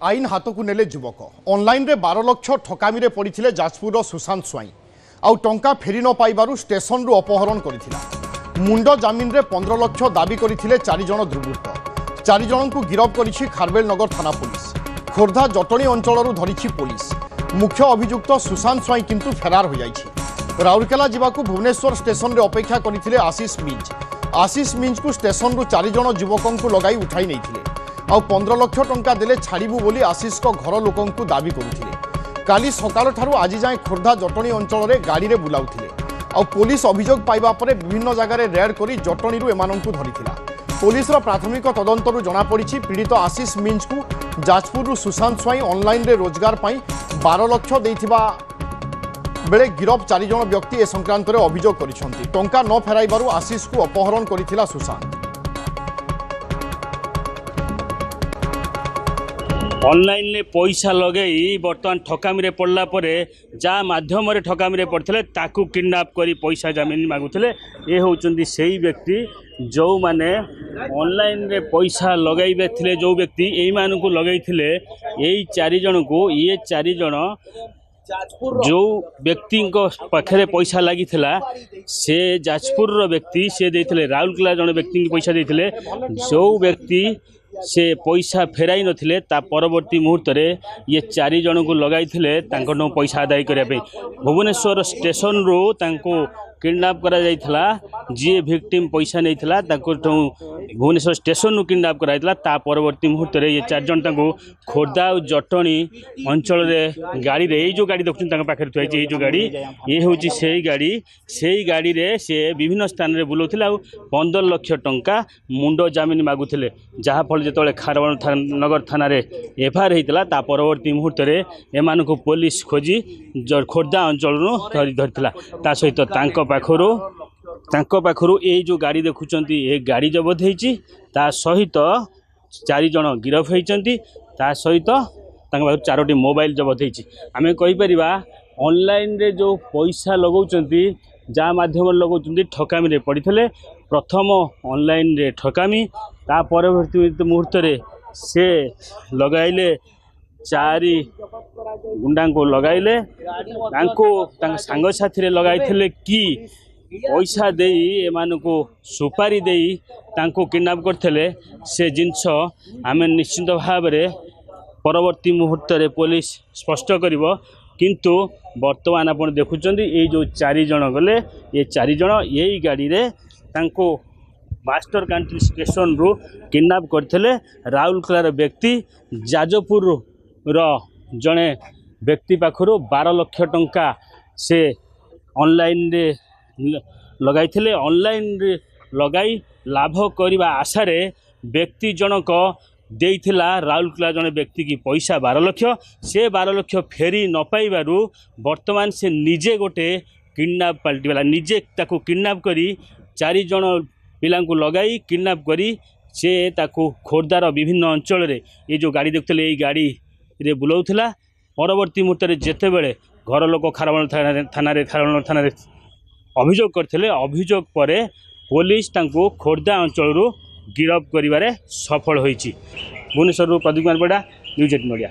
आईन हाथ को नेले युवक ऑनलाइन रे 12 लाख ठकामी रे पड़िथिले जाजपुर सुशांत स्वाई आउ टंका फेरी न पाइबारु स्टेशन रु अपहरण करिथिला। मुंड जमीन रे 15 लाख दाबी करिथिले 4 जण दुर्बृत्त। 4 जण को गिरफ करिछि खारबेल नगर थाना पुलिस। खोर्धा जटणी अंचल धरिछि पुलिस। मुख्य अभियुक्त सुशांत स्वाई किंतु फेरार हो जाइछि। राउरकेला जिबाकू भुवनेश्वर स्टेशन रे अपेक्षा करिथिले आशीष मिंज को स्टेशन रु 4 जण युवकों को लगाई उठाई नैथिले। आ 15 लाख टंका देले छाड़बू बोली आशीष को घर लोकों को दाबी करुथिले। काली सकाळ ठारू आज जाए खोर्धा जटणी अंचल रे गाड़ी रे बुलाउथिले। आ पुलिस अभियोग पाइबा परे विभिन्न जगह रे रेड करी जटणी रु एमानंकु धरिथिला। पुलिस रो प्राथमिक तदंतरु जना पड़िछि पीड़ित आशीष मिंज को जाजपुर रु सुशांत स्वाई ऑनलाइन रे रोजगार पाई 12 लाख देइथिबा बेले गिरफ 4 जण व्यक्ति ए संक्रांत रे अभियोग करिसंती। टंका न फेराइबारु आशीष को अपहरण करिथिला सुशांत। ऑनलाइन ले पैसा लगे बर्तमान ठकामी पड़ला परे जा माध्यम रे ठकामी पड़ते ताकू किडनैप करी पैसा जमीन मागुले। ये होचंदी सेही व्यक्ति जो माने ऑनलाइन रे पैसा लगाइबे थिले जो व्यक्ति एई मानकू लगाइथिले एई 4 जण को ये 4 जण जो व्यक्ति पाखे पैसा लगी से जाजपुर व्यक्ति से देथिले राउरकेला जन व्यक्ति पैसा देथिले। जो व्यक्ति से पैसा फेराई नथिले ता परवर्ती मुहूर्त रे ये 4 जण को लगाई पैसा आदाय करने भुवनेश्वर स्टेशन रू तांको किडनैप करा जाइथिला। जी विक्टिम पैसा नहीं थिला ताको भुवनेश्वर स्टेशन रू किडनैप करा जाइथिला। ता परवर्ती मुहूर्त रे ये 4 जण तांको खोर्धा और जटणी अंचल रे गाड़ी रे जो गाड़ी देखुन तांको पाखे थुआ ये जो गाड़ी ये होची सेही गाड़ी रे से विभिन्न स्थान रे बुलाउथिला। 15 लाख टंका मुंड जमीन मागुथिले जहाँ फल जेतले खारबेल नगर थाना रे एफआईआर हेतिला। ता परवर्ती मुहूर्त रे एमानको पुलिस खोजी खोर्धा अंचल रू धरिथिला। ता सहित तांको पाखरु ये जो गाड़ी देखुचंती ये गाड़ी जबत होईची। ता सहित 4 जण गिरफ होईचंती। ता सहित तांको पाखरु 4टी मोबाइल जबत होईची। आमे कहि परिबा ऑनलाइन रे जो पैसा लगाउचंती जा माध्यम लगाउचंती ठकामी रे पड़िथिले। प्रथम ऑनलाइन रे ठकामी ता परवर्ती मुहूर्त रे से लगाइले 4 गुंडा को लगाइले सांग साथी लगाई कि पैसा देई एमानकु सुपारी देई तांको किडनैप करथिले। से जिनस आमे निश्चित भाव रे परवर्ती मुहूर्त रे पुलिस स्पष्ट करिवो। किंतु वर्तमान आपण देखुचंदी ये जो 4 जण गले ये 4 जण यही गाड़ी रे तांको मास्टर कांट्री स्टेशन रू किडनैप करथिले। राउरकेला व्यक्ति जाजपुर जड़े व्यक्ति पाखरु 12 लाख टंका से ऑनलाइन रे लगाई ऑनलाइन रे लगाई लाभ करने आशा रे व्यक्ति जनक देइथिला राउरकेला जड़े व्यक्ति की पैसा 12 लाख से 12 लाख फेरी न पाइबारु वर्तमान से निजे गोटे किडनैप पलटिला। निजे ताकू किडनैप करी 4 जण पिला को लगाई किडनैप करी से ताकू खोर्धार विभिन्न अंचल रे ये जो गाड़ी देखते ये गाड़ी रे बुलाउथिला। परवर्ती मुहूर्त रे जेते बेले घर लोक खारबेल थाना रे अभियोग करथिले। अभियोग परे पुलिस तांको खोर्धा अंचल रू गिरफ करिवारे सफल होईची। भुवनेश्वर प्रदीप कुमार बेड़ा, न्यूज 18 मीडिया।